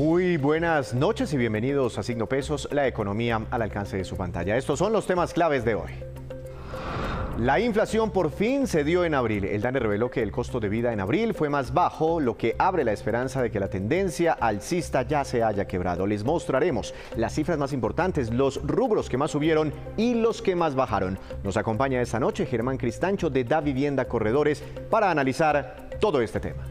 Muy buenas noches y bienvenidos a Signo Pesos, la economía al alcance de su pantalla. Estos son los temas claves de hoy. La inflación por fin se dio en abril. El DANE reveló que el costo de vida en abril fue más bajo, lo que abre la esperanza de que la tendencia alcista ya se haya quebrado. Les mostraremos las cifras más importantes, los rubros que más subieron y los que más bajaron. Nos acompaña esta noche Germán Cristancho de Davivienda Corredores para analizar todo este tema.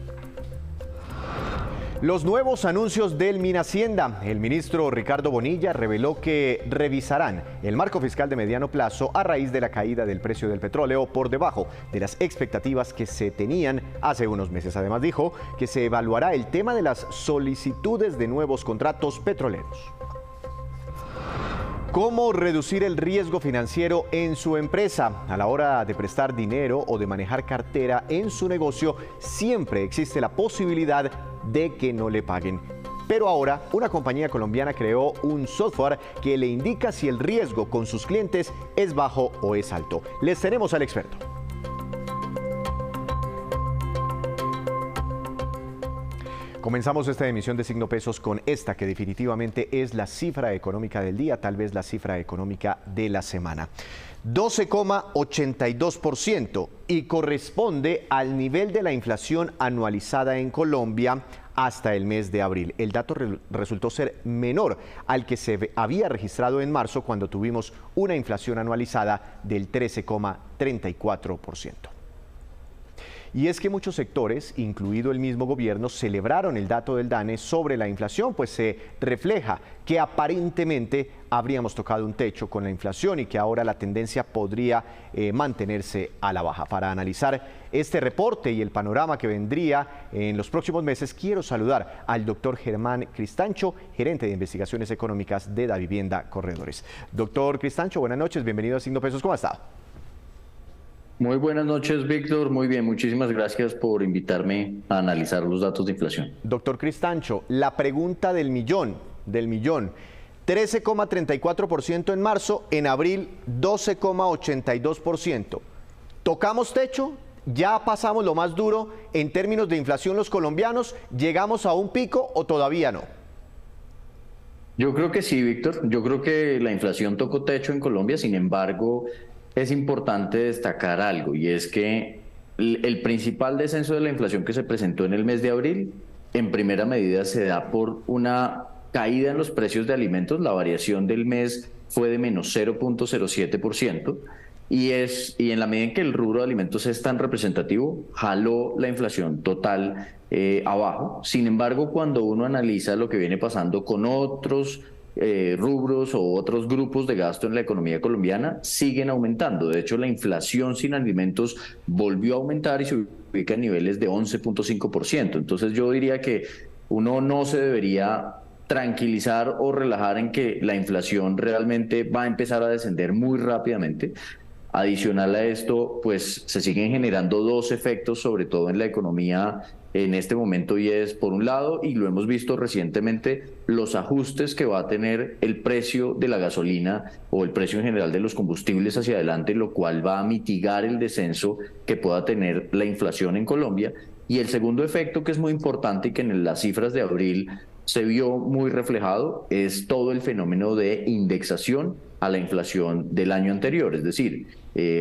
Los nuevos anuncios del Minhacienda. El ministro Ricardo Bonilla reveló que revisarán el marco fiscal de mediano plazo a raíz de la caída del precio del petróleo por debajo de las expectativas que se tenían hace unos meses. Además dijo que se evaluará el tema de las solicitudes de nuevos contratos petroleros. ¿Cómo reducir el riesgo financiero en su empresa? A la hora de prestar dinero o de manejar cartera en su negocio, siempre existe la posibilidad de que no le paguen. Pero ahora, una compañía colombiana creó un software que le indica si el riesgo con sus clientes es bajo o es alto. Les tenemos al experto. Comenzamos esta emisión de Signo Pesos con esta que definitivamente es la cifra económica del día, tal vez la cifra económica de la semana. 12,82% y corresponde al nivel de la inflación anualizada en Colombia hasta el mes de abril. El dato resultó ser menor al que se había registrado en marzo cuando tuvimos una inflación anualizada del 13,34%. Y es que muchos sectores, incluido el mismo gobierno, celebraron el dato del DANE sobre la inflación, pues se refleja que aparentemente habríamos tocado un techo con la inflación y que ahora la tendencia podría mantenerse a la baja. Para analizar este reporte y el panorama que vendría en los próximos meses, quiero saludar al doctor Germán Cristancho, gerente de investigaciones económicas de Davivienda Corredores. Doctor Cristancho, buenas noches, bienvenido a Signo Pesos, ¿cómo está? Muy buenas noches, Víctor. Muy bien, muchísimas gracias por invitarme a analizar los datos de inflación. Doctor Cristancho, la pregunta del millón. 13,34% en marzo, en abril 12,82%. ¿Tocamos techo? ¿Ya pasamos lo más duro en términos de inflación los colombianos? ¿Llegamos a un pico o todavía no? Yo creo que sí, Víctor. Yo creo que la inflación tocó techo en Colombia, sin embargo, es importante destacar algo, y es que el principal descenso de la inflación que se presentó en el mes de abril, en primera medida se da por una caída en los precios de alimentos. La variación del mes fue de menos 0,07%, y en la medida en que el rubro de alimentos es tan representativo, jaló la inflación total abajo. Sin embargo, cuando uno analiza lo que viene pasando con otros rubros o otros grupos de gasto en la economía colombiana, siguen aumentando. De hecho, la inflación sin alimentos volvió a aumentar y se ubica en niveles de 11,5%. Entonces yo diría que uno no se debería tranquilizar o relajar en que la inflación realmente va a empezar a descender muy rápidamente. Adicional a esto, pues se siguen generando dos efectos, sobre todo en la economía en este momento, y es, por un lado, y lo hemos visto recientemente, los ajustes que va a tener el precio de la gasolina o el precio en general de los combustibles hacia adelante, lo cual va a mitigar el descenso que pueda tener la inflación en Colombia. Y el segundo efecto, que es muy importante y que en las cifras de abril se vio muy reflejado, es todo el fenómeno de indexación a la inflación del año anterior, es decir,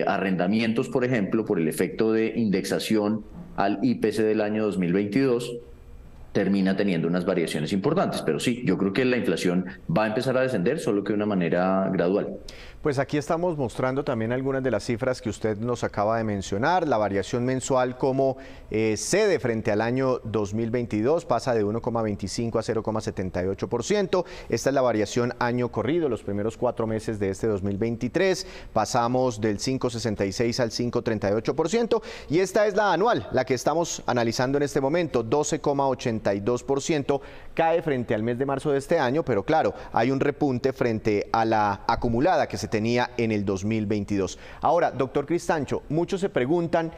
arrendamientos, por ejemplo, por el efecto de indexación al IPC del año 2022, termina teniendo unas variaciones importantes. Pero sí, yo creo que la inflación va a empezar a descender, solo que de una manera gradual. Pues aquí estamos mostrando también algunas de las cifras que usted nos acaba de mencionar. La variación mensual como cede frente al año 2022 pasa de 1,25 a 0,78%. Esta es la variación año corrido, los primeros 4 meses de este 2023. Pasamos del 5,66 al 5,38%. Y esta es la anual, la que estamos analizando en este momento, 12,82%. Cae frente al mes de marzo de este año, pero claro, hay un repunte frente a la acumulada que se tenía en el 2022. Ahora, doctor Cristancho, muchos se preguntan,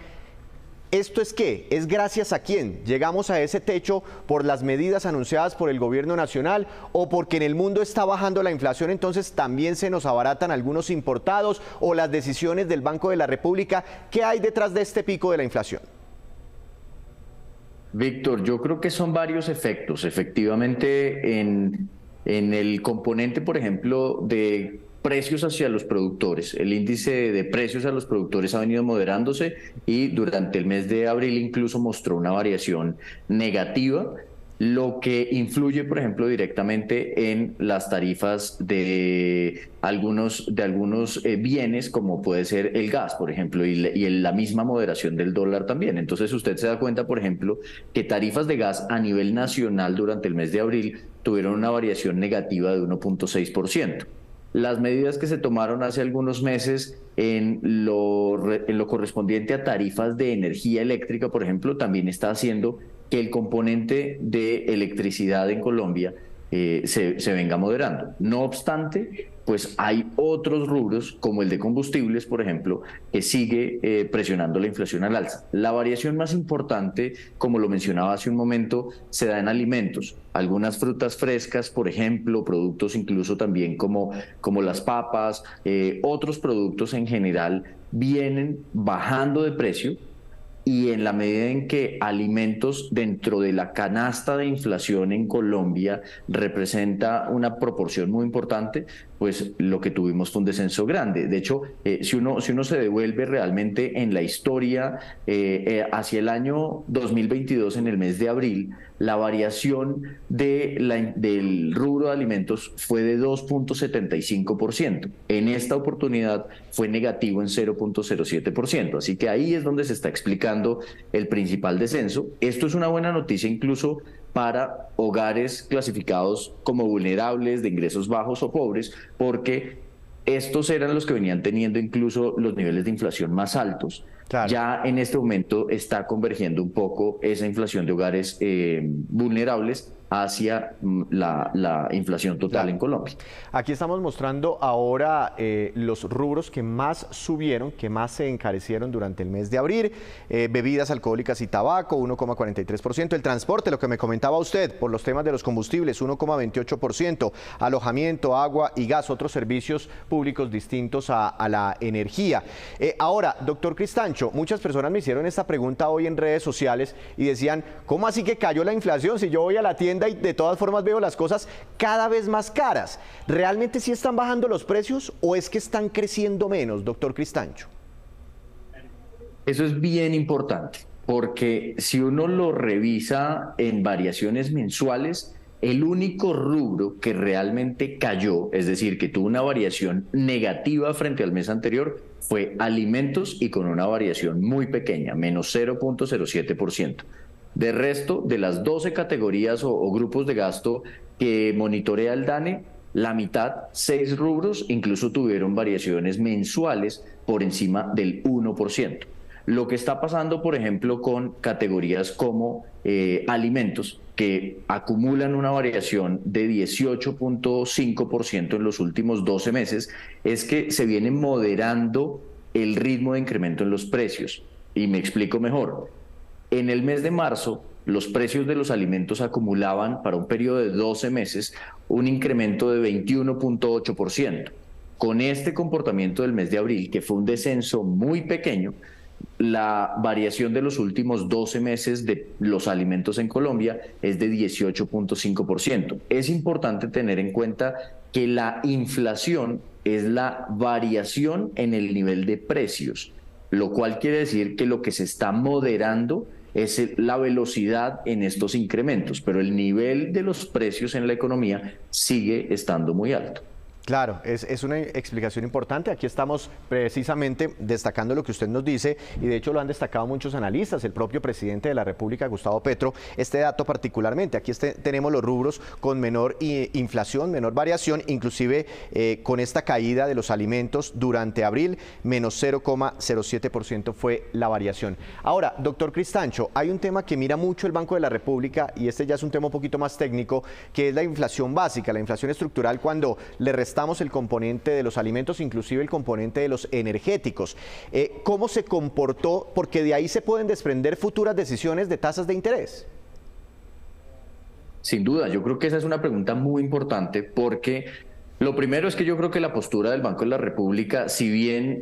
¿esto es qué? ¿Es gracias a quién? ¿Llegamos a ese techo por las medidas anunciadas por el gobierno nacional o porque en el mundo está bajando la inflación, entonces también se nos abaratan algunos importados, o las decisiones del Banco de la República? ¿Qué hay detrás de este pico de la inflación? Víctor, yo creo que son varios efectos. Efectivamente, en el componente, por ejemplo, de precios hacia los productores, el índice de precios a los productores ha venido moderándose y durante el mes de abril incluso mostró una variación negativa, lo que influye, por ejemplo, directamente en las tarifas de algunos bienes, como puede ser el gas, por ejemplo, y la misma moderación del dólar también. Entonces, usted se da cuenta, por ejemplo, que tarifas de gas a nivel nacional durante el mes de abril tuvieron una variación negativa de 1,6%. Las medidas que se tomaron hace algunos meses en lo correspondiente a tarifas de energía eléctrica, por ejemplo, también está haciendo que el componente de electricidad en Colombia se venga moderando. No obstante, pues hay otros rubros, como el de combustibles, por ejemplo, que sigue presionando la inflación al alza. La variación más importante, como lo mencionaba hace un momento, se da en alimentos. Algunas frutas frescas, por ejemplo, productos incluso también como las papas, otros productos en general vienen bajando de precio, y en la medida en que alimentos dentro de la canasta de inflación en Colombia representa una proporción muy importante, pues lo que tuvimos fue un descenso grande. De hecho, si uno se devuelve realmente en la historia hacia el año 2022, en el mes de abril, la variación del rubro de alimentos fue de 2,75%. En esta oportunidad fue negativo en 0,07%. Así que ahí es donde se está explicando el principal descenso. Esto es una buena noticia incluso para hogares clasificados como vulnerables, de ingresos bajos o pobres, porque estos eran los que venían teniendo incluso los niveles de inflación más altos. Claro. Ya en este momento está convergiendo un poco esa inflación de hogares vulnerables hacia la inflación total en Colombia. Aquí estamos mostrando ahora los rubros que más subieron, que más se encarecieron durante el mes de abril. Bebidas alcohólicas y tabaco, 1,43%. El transporte, lo que me comentaba usted, por los temas de los combustibles, 1,28%. Alojamiento, agua y gas, otros servicios públicos distintos a la energía. Ahora, doctor Cristancho, muchas personas me hicieron esta pregunta hoy en redes sociales y decían, ¿cómo así que cayó la inflación si yo voy a la tienda y de todas formas veo las cosas cada vez más caras? ¿Realmente sí están bajando los precios o es que están creciendo menos, doctor Cristancho? Eso es bien importante, porque si uno lo revisa en variaciones mensuales, el único rubro que realmente cayó, es decir, que tuvo una variación negativa frente al mes anterior, fue alimentos, y con una variación muy pequeña, menos 0,07%. De resto, de las 12 categorías o grupos de gasto que monitorea el DANE, la mitad, 6 rubros, incluso tuvieron variaciones mensuales por encima del 1%. Lo que está pasando, por ejemplo, con categorías como alimentos, que acumulan una variación de 18,5% en los últimos 12 meses, es que se viene moderando el ritmo de incremento en los precios. Y me explico mejor. En el mes de marzo, los precios de los alimentos acumulaban para un periodo de 12 meses un incremento de 21,8%. Con este comportamiento del mes de abril, que fue un descenso muy pequeño, la variación de los últimos 12 meses de los alimentos en Colombia es de 18,5%. Es importante tener en cuenta que la inflación es la variación en el nivel de precios, lo cual quiere decir que lo que se está moderando es la velocidad en estos incrementos, pero el nivel de los precios en la economía sigue estando muy alto. Claro, es una explicación importante. Aquí estamos precisamente destacando lo que usted nos dice y de hecho lo han destacado muchos analistas, el propio presidente de la República, Gustavo Petro, este dato particularmente. Aquí tenemos los rubros con menor inflación, menor variación, inclusive con esta caída de los alimentos durante abril, menos 0,07% fue la variación. Ahora, doctor Cristancho, hay un tema que mira mucho el Banco de la República y este ya es un tema un poquito más técnico, que es la inflación básica, la inflación estructural, cuando le restamos el componente de los alimentos, inclusive el componente de los energéticos. ¿Cómo se comportó? Porque de ahí se pueden desprender futuras decisiones de tasas de interés. Sin duda, yo creo que esa es una pregunta muy importante, porque lo primero es que yo creo que la postura del Banco de la República, si bien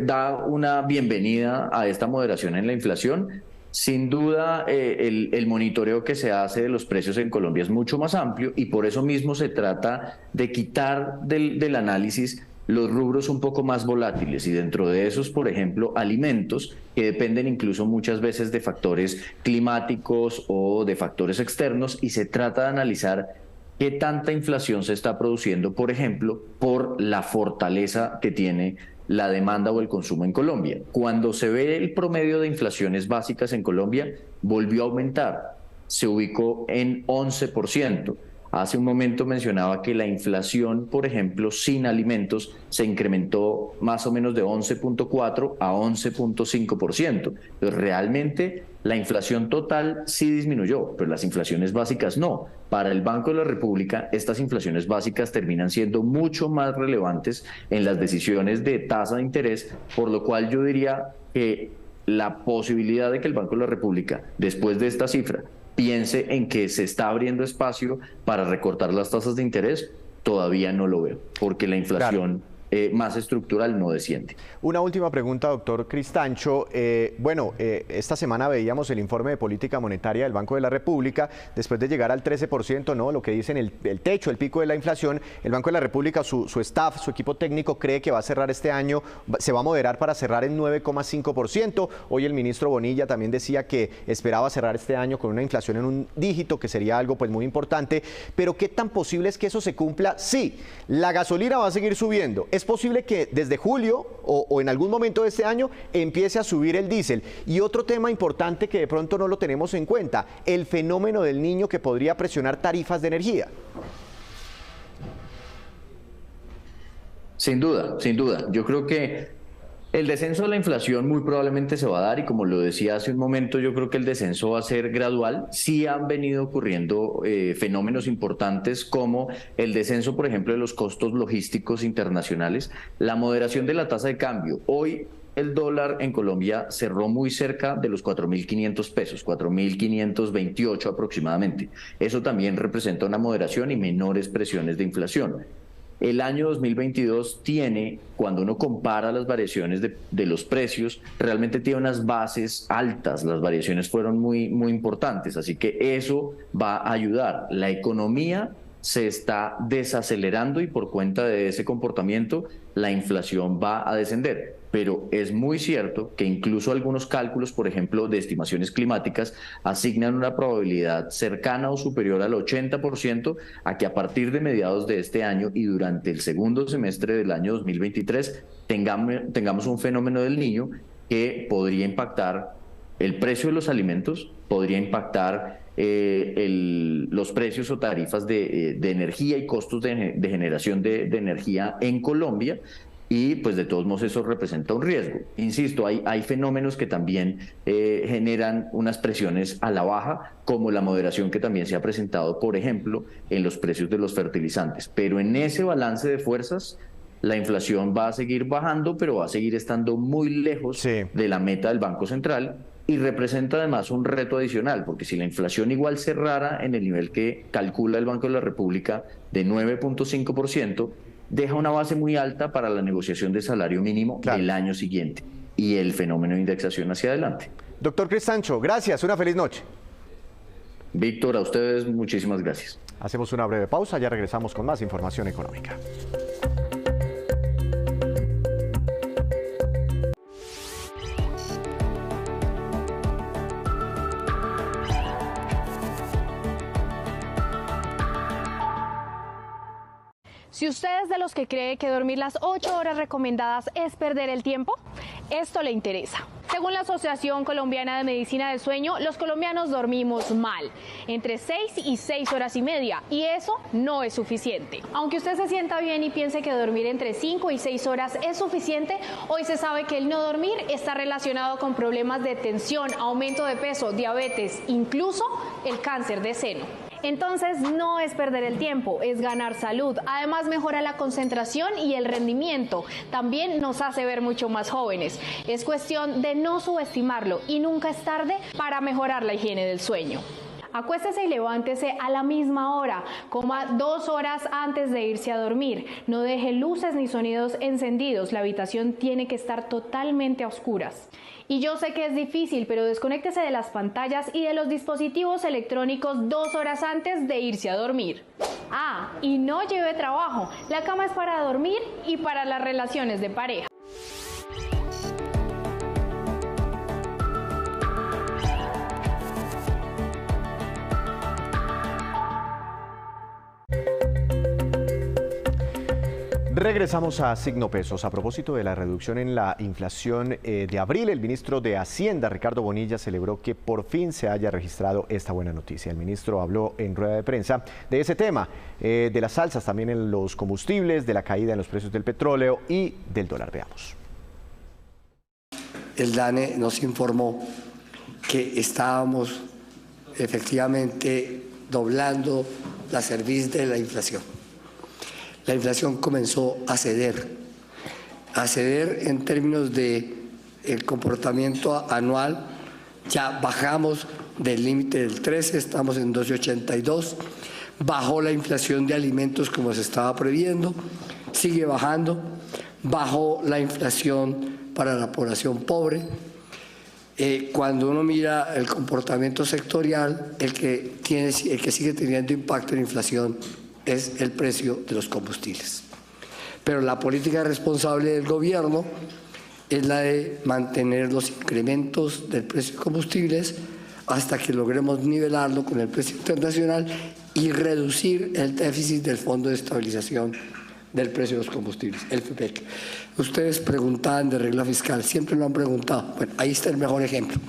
da una bienvenida a esta moderación en la inflación, Sin duda, el monitoreo que se hace de los precios en Colombia es mucho más amplio y por eso mismo se trata de quitar del análisis los rubros un poco más volátiles y dentro de esos, por ejemplo, alimentos que dependen incluso muchas veces de factores climáticos o de factores externos y se trata de analizar qué tanta inflación se está produciendo, por ejemplo, por la fortaleza que tiene la demanda o el consumo en Colombia. Cuando se ve el promedio de inflaciones básicas en Colombia, volvió a aumentar, se ubicó en 11%. Hace un momento mencionaba que la inflación, por ejemplo, sin alimentos, se incrementó más o menos de 11.4 a 11.5%. Entonces, realmente la inflación total sí disminuyó, pero las inflaciones básicas no. Para el Banco de la República, estas inflaciones básicas terminan siendo mucho más relevantes en las decisiones de tasa de interés, por lo cual yo diría que la posibilidad de que el Banco de la República, después de esta cifra, piense en que se está abriendo espacio para recortar las tasas de interés, todavía no lo veo, porque la inflación más estructural no desciende. Una última pregunta, doctor Cristancho. Esta semana veíamos el informe de política monetaria del Banco de la República. Después de llegar al 13%, ¿no? Lo que dicen el techo, el pico de la inflación, el Banco de la República, su staff, su equipo técnico cree que va a cerrar este año, se va a moderar para cerrar en 9,5%. Hoy el ministro Bonilla también decía que esperaba cerrar este año con una inflación en un dígito, que sería algo pues muy importante. Pero ¿qué tan posible es que eso se cumpla? Sí, la gasolina va a seguir subiendo. Es posible que desde julio o en algún momento de este año empiece a subir el diésel. Y otro tema importante que de pronto no lo tenemos en cuenta, el fenómeno del Niño que podría presionar tarifas de energía. Sin duda, sin duda. Yo creo que el descenso de la inflación muy probablemente se va a dar y como lo decía hace un momento, yo creo que el descenso va a ser gradual. Sí han venido ocurriendo fenómenos importantes como el descenso, por ejemplo, de los costos logísticos internacionales, la moderación de la tasa de cambio. Hoy el dólar en Colombia cerró muy cerca de los 4.500 pesos, 4.528 aproximadamente. Eso también representa una moderación y menores presiones de inflación. El año 2022 tiene, cuando uno compara las variaciones de los precios, realmente tiene unas bases altas, las variaciones fueron muy importantes, así que eso va a ayudar. La economía se está desacelerando y por cuenta de ese comportamiento la inflación va a descender. Pero es muy cierto que incluso algunos cálculos, por ejemplo, de estimaciones climáticas, asignan una probabilidad cercana o superior al 80% a que a partir de mediados de este año y durante el segundo semestre del año 2023 tengamos un fenómeno del Niño que podría impactar el precio de los alimentos, podría impactar los precios o tarifas de energía y costos de generación de energía en Colombia. Y pues de todos modos eso representa un riesgo. Insisto, hay fenómenos que también generan unas presiones a la baja, como la moderación que también se ha presentado, por ejemplo, en los precios de los fertilizantes. Pero en ese balance de fuerzas, la inflación va a seguir bajando, pero va a seguir estando muy lejos de la meta del Banco Central y representa además un reto adicional, porque si la inflación igual cerrara en el nivel que calcula el Banco de la República de 9.5%, deja una base muy alta para la negociación de salario mínimo el año siguiente y el fenómeno de indexación hacia adelante. Doctor Cristancho, gracias, una feliz noche. Víctor, a ustedes muchísimas gracias. Hacemos una breve pausa, ya regresamos con más información económica. Si usted es de los que cree que dormir las 8 horas recomendadas es perder el tiempo, esto le interesa. Según la Asociación Colombiana de Medicina del Sueño, los colombianos dormimos mal, entre 6 y 6 horas y media, y eso no es suficiente. Aunque usted se sienta bien y piense que dormir entre 5 y 6 horas es suficiente, hoy se sabe que el no dormir está relacionado con problemas de tensión, aumento de peso, diabetes, incluso el cáncer de seno. Entonces no es perder el tiempo, es ganar salud. Además mejora la concentración y el rendimiento. También nos hace ver mucho más jóvenes. Es cuestión de no subestimarlo y nunca es tarde para mejorar la higiene del sueño. Acuéstese y levántese a la misma hora. Coma 2 horas antes de irse a dormir. No deje luces ni sonidos encendidos. La habitación tiene que estar totalmente a oscuras. Y yo sé que es difícil, pero desconéctese de las pantallas y de los dispositivos electrónicos 2 horas antes de irse a dormir. Ah, y no lleve trabajo. La cama es para dormir y para las relaciones de pareja. Regresamos a Signo Pesos. A propósito de la reducción en la inflación de abril, el ministro de Hacienda, Ricardo Bonilla, celebró que por fin se haya registrado esta buena noticia. El ministro habló en rueda de prensa de ese tema, de las alzas también en los combustibles, de la caída en los precios del petróleo y del dólar. Veamos. El DANE nos informó que estábamos efectivamente doblando la cerviz de la inflación. La inflación comenzó a ceder en términos de el comportamiento anual. Ya bajamos del límite del 13, estamos en 12,82. Bajó la inflación de alimentos como se estaba previendo, sigue bajando. Bajó la inflación para la población pobre. Cuando uno mira el comportamiento sectorial, el que sigue teniendo impacto en la inflación es el precio de los combustibles. Pero la política responsable del gobierno es la de mantener los incrementos del precio de combustibles hasta que logremos nivelarlo con el precio internacional y reducir el déficit del Fondo de Estabilización del Precio de los Combustibles, el FEPEC. Ustedes preguntaban de regla fiscal, siempre lo han preguntado. Bueno, ahí está el mejor ejemplo.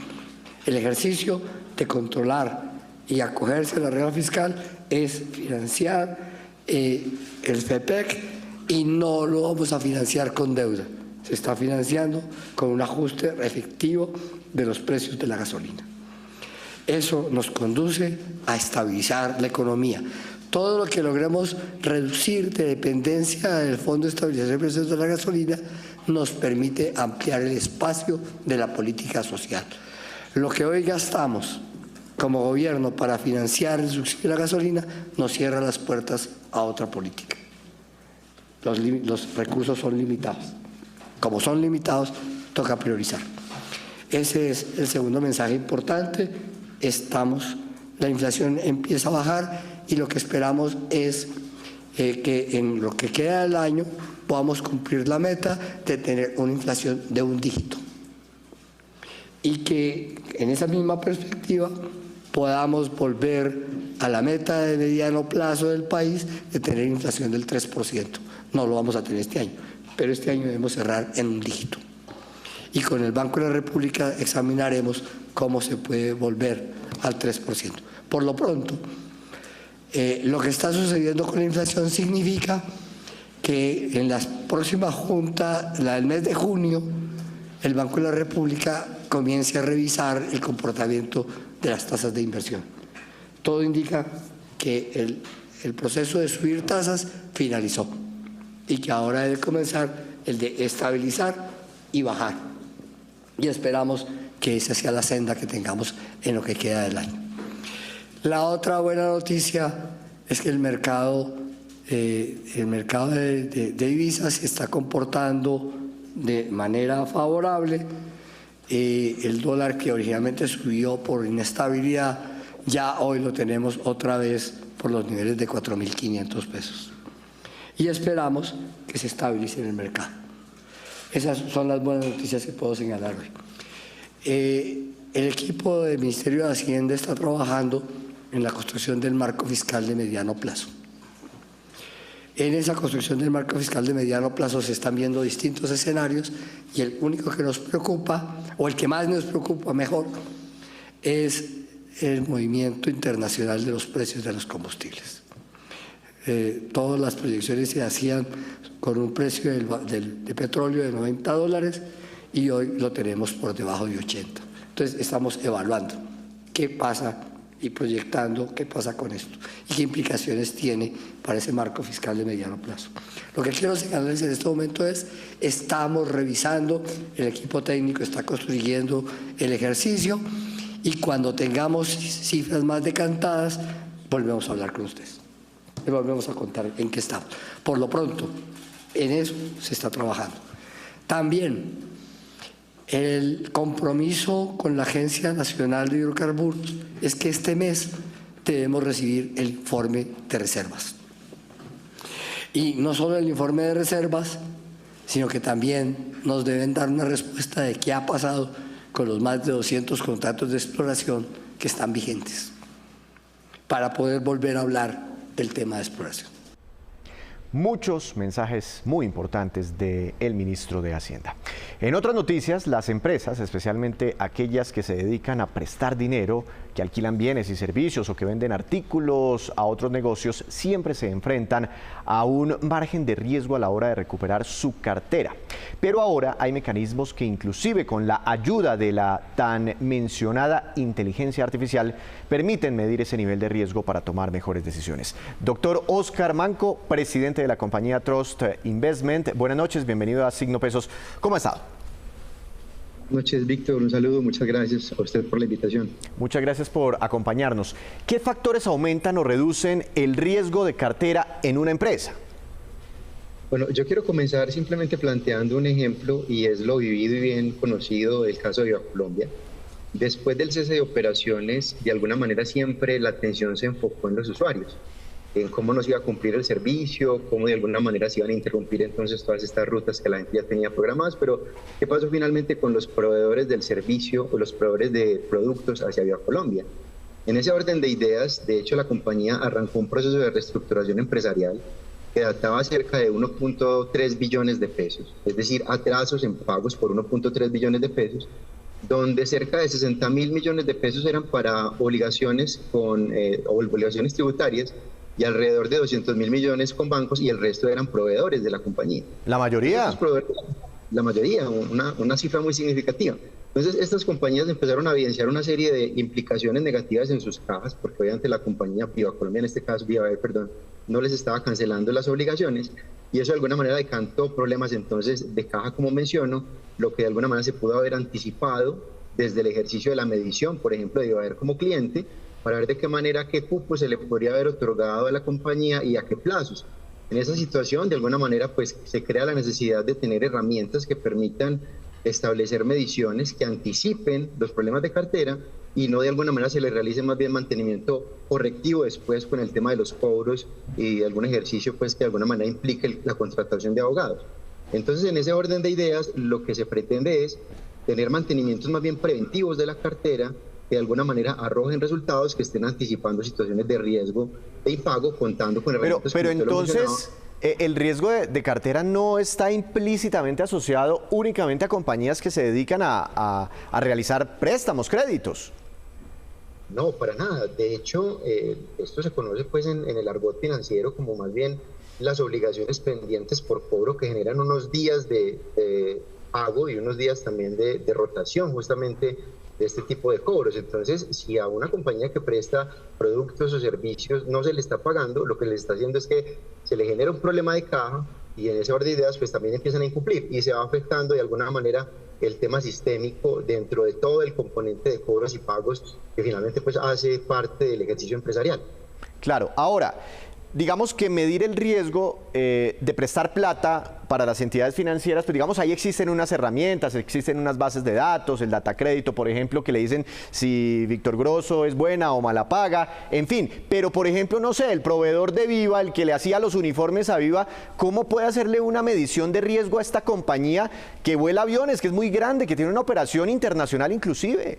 El ejercicio de controlar y acogerse a la regla fiscal es financiar el FEPEC y no lo vamos a financiar con deuda. Se está financiando con un ajuste efectivo de los precios de la gasolina. Eso nos conduce a estabilizar la economía. Todo lo que logremos reducir de dependencia del Fondo de Estabilización de Precios de la Gasolina nos permite ampliar el espacio de la política social. Lo que hoy gastamos como gobierno para financiar el subsidio de la gasolina nos cierra las puertas a otra política. Los recursos son limitados. Como son limitados, toca priorizar. Ese es el segundo mensaje importante. La inflación empieza a bajar y lo que esperamos es que en lo que queda del año podamos cumplir la meta de tener una inflación de un dígito. Y que en esa misma perspectiva podamos volver a la meta de mediano plazo del país de tener inflación del 3%. No lo vamos a tener este año, pero este año debemos cerrar en un dígito. Y con el Banco de la República examinaremos cómo se puede volver al 3%. Por lo pronto, lo que está sucediendo con la inflación significa que en la próxima junta, la del mes de junio, el Banco de la República comience a revisar el comportamiento de las tasas de inversión. Todo indica que el proceso de subir tasas finalizó y que ahora debe comenzar el de estabilizar y bajar. Y esperamos que esa sea la senda que tengamos en lo que queda del año. La otra buena noticia es que el mercado de divisas se está comportando de manera favorable. El dólar, que originalmente subió por inestabilidad, ya hoy lo tenemos otra vez por los niveles de 4.500 pesos. Y esperamos que se estabilice en el mercado. Esas son las buenas noticias que puedo señalar hoy. El equipo del Ministerio de Hacienda está trabajando en la construcción del marco fiscal de mediano plazo. En esa construcción del marco fiscal de mediano plazo se están viendo distintos escenarios y el único que nos preocupa, o el que más nos preocupa mejor, es el movimiento internacional de los precios de los combustibles. Todas las proyecciones se hacían con un precio de petróleo de $90 y hoy lo tenemos por debajo de 80. Entonces estamos evaluando qué pasa y proyectando qué pasa con esto y qué implicaciones tiene para ese marco fiscal de mediano plazo. Lo que quiero señalarles en este momento es, estamos revisando, el equipo técnico está construyendo el ejercicio y cuando tengamos cifras más decantadas, volvemos a hablar con ustedes. Les volvemos a contar en qué estamos. Por lo pronto, en eso se está trabajando. También el compromiso con la Agencia Nacional de Hidrocarburos es que este mes debemos recibir el informe de reservas. Y no solo el informe de reservas, sino que también nos deben dar una respuesta de qué ha pasado con los más de 200 contratos de exploración que están vigentes, para poder volver a hablar del tema de exploración. Muchos mensajes muy importantes del ministro de Hacienda. En otras noticias, las empresas, especialmente aquellas que se dedican a prestar dinero, que alquilan bienes y servicios o que venden artículos a otros negocios, siempre se enfrentan a un margen de riesgo a la hora de recuperar su cartera. Pero ahora hay mecanismos que, inclusive con la ayuda de la tan mencionada inteligencia artificial, permiten medir ese nivel de riesgo para tomar mejores decisiones. Doctor Oscar Manco, presidente de la compañía Trust Investment. Buenas noches, bienvenido a Signo Pesos. ¿Cómo ha estado? Buenas noches, Víctor. Un saludo, muchas gracias a usted por la invitación. Muchas gracias por acompañarnos. ¿Qué factores aumentan o reducen el riesgo de cartera en una empresa? Bueno, yo quiero comenzar simplemente planteando un ejemplo, y es lo vivido y bien conocido del caso de Colombia. Después del cese de operaciones, de alguna manera siempre la atención se enfocó en los usuarios, en cómo nos iba a cumplir el servicio, cómo de alguna manera se iban a interrumpir entonces todas estas rutas que la gente ya tenía programadas. Pero ¿qué pasó finalmente con los proveedores del servicio o los proveedores de productos hacia Colombia? En ese orden de ideas, de hecho, la compañía arrancó un proceso de reestructuración empresarial que databa cerca de 1.3 billones de pesos, es decir, atrasos en pagos por 1.3 billones de pesos, donde cerca de 60.000 millones de pesos eran para obligaciones obligaciones tributarias, y alrededor de 200.000 millones con bancos, y el resto eran proveedores de la compañía. ¿La mayoría? La mayoría, una cifra muy significativa. Entonces, estas compañías empezaron a evidenciar una serie de implicaciones negativas en sus cajas, porque obviamente la compañía Colombia, en este caso no les estaba cancelando las obligaciones, y eso de alguna manera decantó problemas entonces de caja, como menciono, lo que de alguna manera se pudo haber anticipado desde el ejercicio de la medición, por ejemplo, de Ibaer como cliente, para ver de qué manera, qué cupo se le podría haber otorgado a la compañía y a qué plazos. En esa situación, de alguna manera, pues se crea la necesidad de tener herramientas que permitan establecer mediciones que anticipen los problemas de cartera y no de alguna manera se le realice más bien mantenimiento correctivo después con el tema de los cobros y algún ejercicio pues que de alguna manera implique la contratación de abogados. Entonces, en ese orden de ideas, lo que se pretende es tener mantenimientos más bien preventivos de la cartera, que de alguna manera arrojen resultados que estén anticipando situaciones de riesgo de impago, contando con herramientas. Pero entonces, el riesgo de cartera no está implícitamente asociado únicamente a compañías que se dedican a realizar préstamos, créditos. No, para nada. De hecho, esto se conoce pues en el argot financiero como más bien las obligaciones pendientes por cobro, que generan unos días de pago y unos días también de rotación justamente de este tipo de cobros. Entonces, si a una compañía que presta productos o servicios no se le está pagando, lo que le está haciendo es que se le genera un problema de caja, y en ese orden de ideas pues también empiezan a incumplir y se va afectando de alguna manera el tema sistémico dentro de todo el componente de cobros y pagos que finalmente pues hace parte del ejercicio empresarial. Claro, ahora, digamos que medir el riesgo de prestar plata para las entidades financieras, pues digamos ahí existen unas herramientas, existen unas bases de datos, el data crédito, por ejemplo, que le dicen si Víctor Grosso es buena o mala paga, en fin. Pero, por ejemplo, no sé, el proveedor de Viva, el que le hacía los uniformes a Viva, ¿cómo puede hacerle una medición de riesgo a esta compañía que vuela aviones, que es muy grande, que tiene una operación internacional inclusive?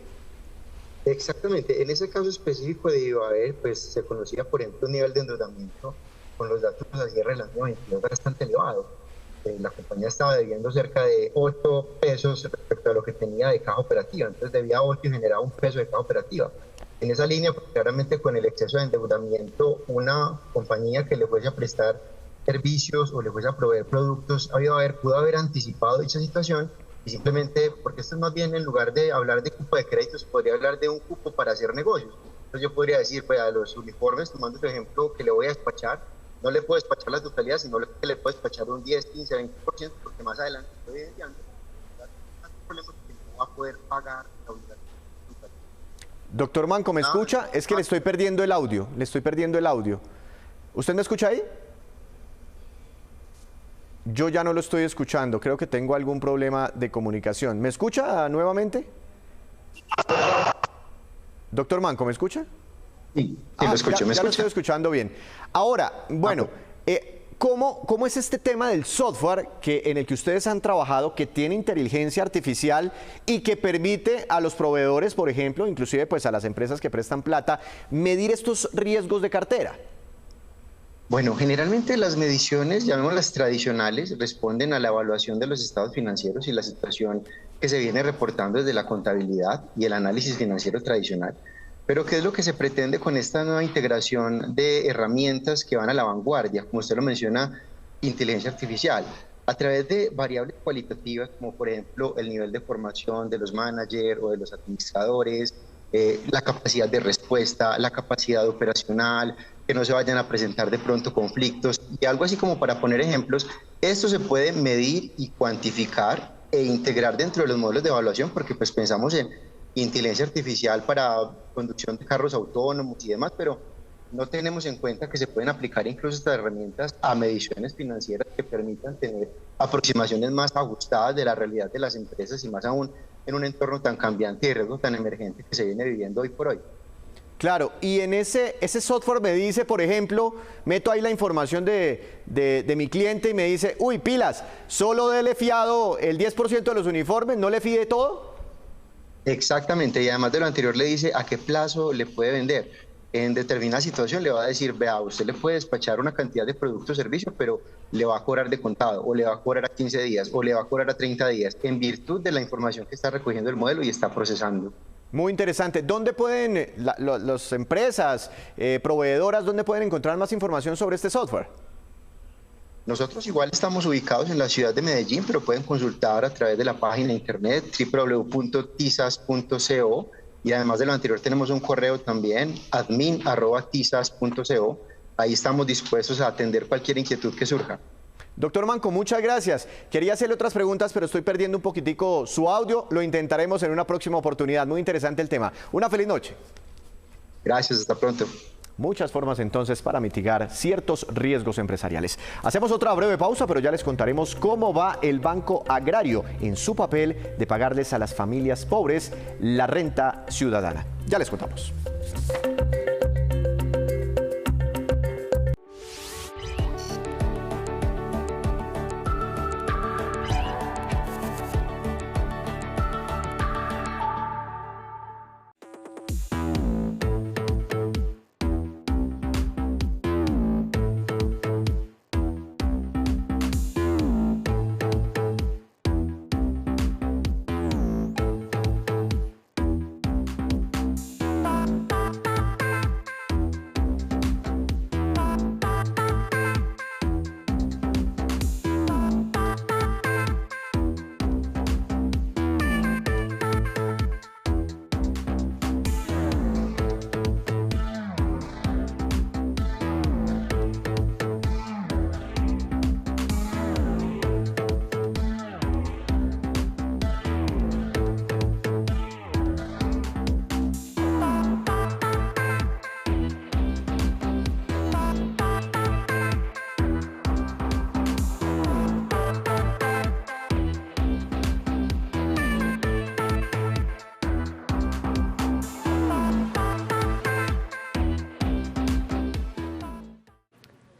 Exactamente, en ese caso específico de Ibaer, pues se conocía, por ejemplo, un nivel de endeudamiento con los datos a cierre del año 22 bastante elevado. La compañía estaba debiendo cerca de 8 pesos respecto a lo que tenía de caja operativa, entonces debía 8 y generaba 1 peso de caja operativa. En esa línea, pues, claramente con el exceso de endeudamiento, una compañía que le fuese a prestar servicios o le fuese a proveer productos a Ibaer pudo haber anticipado dicha situación. Y simplemente, porque esto es más bien, en lugar de hablar de cupo de créditos, podría hablar de un cupo para hacer negocios. Entonces yo podría decir, pues a los uniformes, tomando el ejemplo que le voy a despachar, no le puedo despachar la totalidad, sino que le puedo despachar un 10, 15, 20%, porque más adelante estoy evidenciando un problema que no va a poder pagar la obligación. Doctor Manco, ¿me escucha? Es que le estoy perdiendo el audio, ¿Usted me escucha ahí? Yo ya no lo estoy escuchando, creo que tengo algún problema de comunicación. ¿Me escucha nuevamente? Doctor Manco, ¿me escucha? Sí, lo escucho, ya lo estoy escuchando bien. Ahora, bueno, ¿cómo es este tema del software en el que ustedes han trabajado, que tiene inteligencia artificial y que permite a los proveedores, por ejemplo, inclusive pues a las empresas que prestan plata, medir estos riesgos de cartera? Bueno, generalmente las mediciones, llamémoslas tradicionales, responden a la evaluación de los estados financieros y la situación que se viene reportando desde la contabilidad y el análisis financiero tradicional. Pero ¿qué es lo que se pretende con esta nueva integración de herramientas que van a la vanguardia? Como usted lo menciona, inteligencia artificial. A través de variables cualitativas, como por ejemplo el nivel de formación de los managers o de los administradores, la capacidad de respuesta, la capacidad operacional, que no se vayan a presentar de pronto conflictos y algo así como para poner ejemplos. Esto se puede medir y cuantificar e integrar dentro de los modelos de evaluación, porque pues pensamos en inteligencia artificial para conducción de carros autónomos y demás, pero no tenemos en cuenta que se pueden aplicar incluso estas herramientas a mediciones financieras que permitan tener aproximaciones más ajustadas de la realidad de las empresas y más aún en un entorno tan cambiante y de riesgo tan emergente que se viene viviendo hoy por hoy. Claro, y en ese software me dice, por ejemplo, meto ahí la información de mi cliente y me dice, uy, pilas, solo dele fiado el 10% de los uniformes, ¿no le fíe todo? Exactamente, y además de lo anterior le dice a qué plazo le puede vender. En determinada situación le va a decir, vea, usted le puede despachar una cantidad de productos o servicios, pero le va a cobrar de contado, o le va a cobrar a 15 días, o le va a cobrar a 30 días, en virtud de la información que está recogiendo el modelo y está procesando. Muy interesante. ¿Dónde pueden las empresas, proveedoras, dónde pueden encontrar más información sobre este software? Nosotros igual estamos ubicados en la ciudad de Medellín, pero pueden consultar a través de la página de internet www.tizas.co, y además de lo anterior tenemos un correo también, admin@tizas.co. Ahí estamos dispuestos a atender cualquier inquietud que surja. Doctor Manco, muchas gracias. Quería hacerle otras preguntas, pero estoy perdiendo un poquitico su audio. Lo intentaremos en una próxima oportunidad. Muy interesante el tema. Una feliz noche. Gracias, hasta pronto. Muchas formas entonces para mitigar ciertos riesgos empresariales. Hacemos otra breve pausa, pero ya les contaremos cómo va el Banco Agrario en su papel de pagarles a las familias pobres la renta ciudadana. Ya les contamos.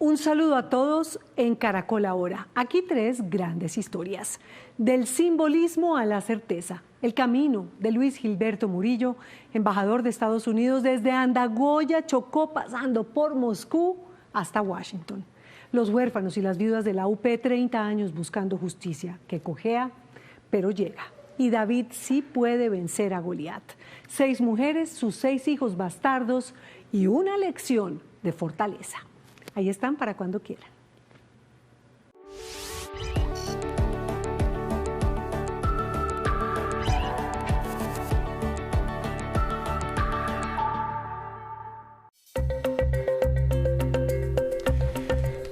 Un saludo a todos en Caracol Ahora. Aquí tres grandes historias. Del simbolismo a la certeza. El camino de Luis Gilberto Murillo, embajador de Estados Unidos desde Andagoya, Chocó, pasando por Moscú hasta Washington. Los huérfanos y las viudas de la UP, 30 años buscando justicia, que cojea, pero llega. Y David sí puede vencer a Goliat. 6 mujeres, sus 6 hijos bastardos y una lección de fortaleza. Ahí están para cuando quieran.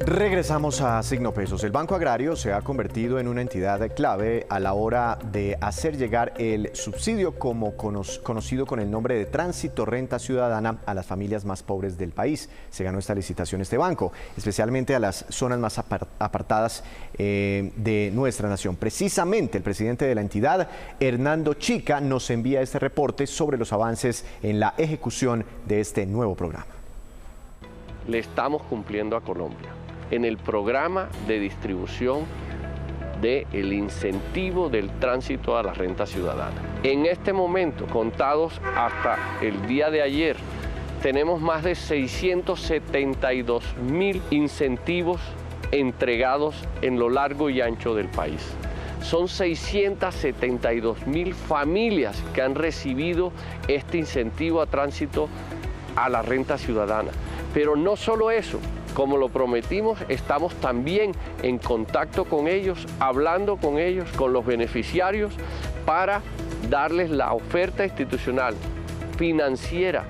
Regresamos a Signo Pesos. El Banco Agrario se ha convertido en una entidad clave a la hora de hacer llegar el subsidio conocido con el nombre de Tránsito Renta Ciudadana a las familias más pobres del país. Se ganó esta licitación este banco, especialmente a las zonas más apartadas de nuestra nación. Precisamente el presidente de la entidad, Hernando Chica, nos envía este reporte sobre los avances en la ejecución de este nuevo programa. Le estamos cumpliendo a Colombia en el programa de distribución del incentivo del tránsito a la renta ciudadana. En este momento, contados hasta el día de ayer, tenemos más de 672.000 incentivos entregados en lo largo y ancho del país. Son 672.000 familias que han recibido este incentivo a tránsito a la renta ciudadana. Pero no solo eso, como lo prometimos, estamos también en contacto con ellos, hablando con ellos, con los beneficiarios, para darles la oferta institucional financiera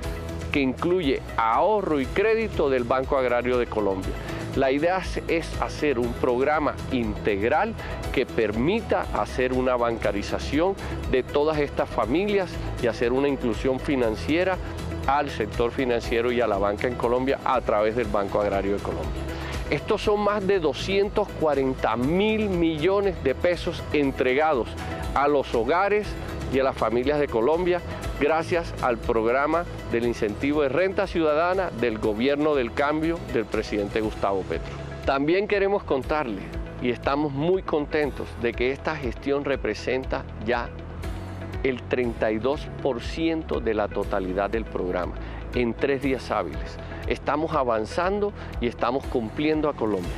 que incluye ahorro y crédito del Banco Agrario de Colombia. La idea es hacer un programa integral que permita hacer una bancarización de todas estas familias y hacer una inclusión financiera al sector financiero y a la banca en Colombia a través del Banco Agrario de Colombia. Estos son más de 240.000 millones de pesos entregados a los hogares y a las familias de Colombia gracias al programa del incentivo de renta ciudadana del gobierno del cambio del presidente Gustavo Petro. También queremos contarle y estamos muy contentos de que esta gestión representa ya el 32% de la totalidad del programa en 3 días hábiles. Estamos avanzando y estamos cumpliendo a Colombia.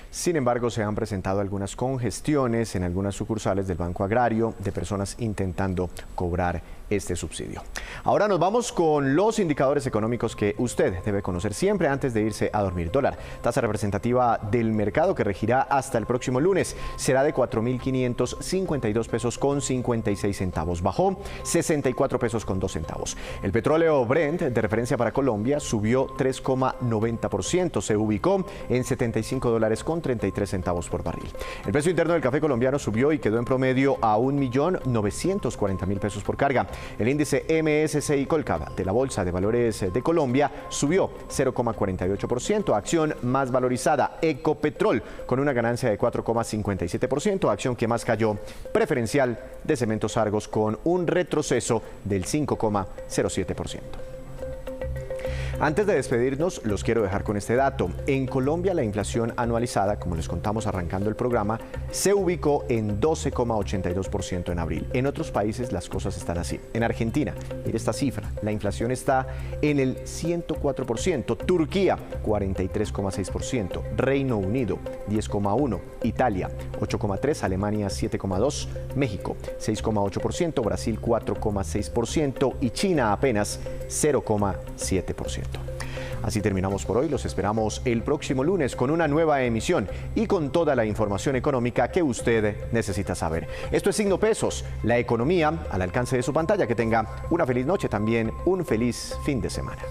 Sin embargo, se han presentado algunas congestiones en algunas sucursales del Banco Agrario de personas intentando cobrar este subsidio. Ahora nos vamos con los indicadores económicos que usted debe conocer siempre antes de irse a dormir. Dólar, tasa representativa del mercado que regirá hasta el próximo lunes, será de 4.552 pesos con 56 centavos. Bajó 64 pesos con 2 centavos. El petróleo Brent de referencia para Colombia subió 3,90%. Se ubicó en $75 con 33 centavos por barril. El precio interno del café colombiano subió y quedó en promedio a 1.940.000 pesos por carga. El índice MSCI Colcap de la Bolsa de Valores de Colombia subió 0,48%. Acción más valorizada, Ecopetrol, con una ganancia de 4,57%. Acción que más cayó, Preferencial de Cementos Argos, con un retroceso del 5,07%. Antes de despedirnos, los quiero dejar con este dato. En Colombia, la inflación anualizada, como les contamos arrancando el programa, se ubicó en 12,82% en abril. En otros países las cosas están así. En Argentina, mire esta cifra, la inflación está en el 104%, Turquía 43,6%, Reino Unido 10,1%, Italia 8,3%, Alemania 7,2%, México 6,8%, Brasil 4,6% y China apenas 0,7%. Así terminamos por hoy. Los esperamos el próximo lunes con una nueva emisión y con toda la información económica que usted necesita saber. Esto es Signo Pesos, la economía al alcance de su pantalla. Que tenga una feliz noche, también un feliz fin de semana.